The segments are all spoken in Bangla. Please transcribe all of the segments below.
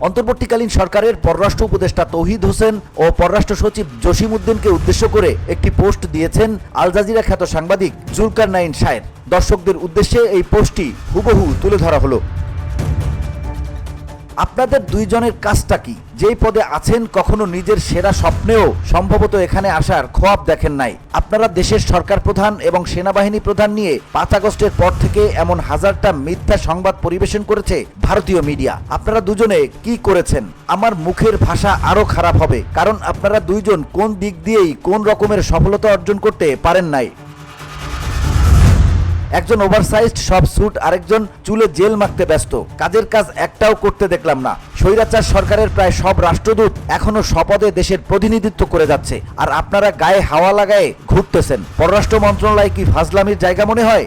অন্তর্বর্তীকালীন সরকারের পররাষ্ট্র উপদেষ্টা তৌহিদ হোসেন ও পররাষ্ট্র সচিব জসিম উদ্দিনকে উদ্দেশ্য করে একটি পোস্ট দিয়েছেন আল জাজিরা খ্যাত সাংবাদিক জুলকারনাইন শায়ের। দর্শকদের উদ্দেশ্যে এই পোস্টটি হুবহু তুলে ধরা হলো। আপনাদের দুইজনের কাজটা কি? যেই পদে আছেন কখনো নিজের সেরা স্বপ্নেও সম্ভবত এখানে আসার খোয়াব দেখেন নাই। আপনারা দেশের সরকার প্রধান এবং সেনাবাহিনী প্রধান নিয়ে 5 আগস্টের পর থেকে এমন হাজারটা মিথ্যা সংবাদ পরিবেশন করেছে ভারতীয় মিডিয়া। আপনারা দুজনে কি করেছেন? আমার মুখের ভাষা আরো খারাপ হবে, কারণ আপনারা দুইজন কোন দিক দিয়েই কোন রকমের সফলতা অর্জন করতে পারেন নাই। একজন ওভারসাইজড সব স্যুট, আরেকজন চুলে জেল মাখতে ব্যস্ত। কাজের কাজ একটাও করতে দেখলাম না। স্বৈরাচার সরকারের প্রায় সব রাষ্ট্রদূত এখনো স্বপদে দেশের প্রতিনিধিত্ব করে যাচ্ছে, আর আপনারা গায়ে হাওয়া লাগায়ে ঘুরতেছেন। পররাষ্ট্র মন্ত্রণালয় কি ফাজলামির জায়গা মনে হয়?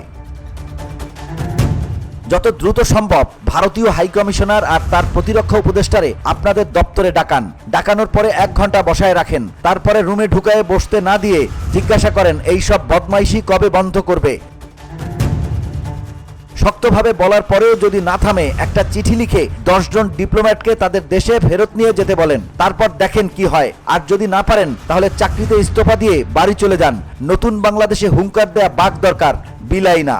যত দ্রুত সম্ভব ভারতীয় হাইকমিশনার আর তার প্রতিরক্ষা উপদেষ্টারে আপনাদের দপ্তরে ডাকান। ডাকানোর পরে 1 ঘন্টা বসায় রাখেন। তারপরে রুমে ঢুকায়ে বসতে না দিয়ে জিজ্ঞাসা করেন এই সব বদমাইশি কবে বন্ধ করবে। শক্তভাবে বলার পরেও যদি না থামে, একটা চিঠি লিখে 10 জন ডিপ্লোম্যাটকে তাদের দেশে ফেরত নিয়ে যেতে বলেন। তারপর দেখেন কি হয়। আর যদি না পারেন তাহলে চাকরিতে ইস্তফা দিয়ে বাড়ি চলে যান। নতুন বাংলাদেশে হুঙ্কার দেয়া বাঘ দরকার, বিলাই না।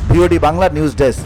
VOD Bangla news desk.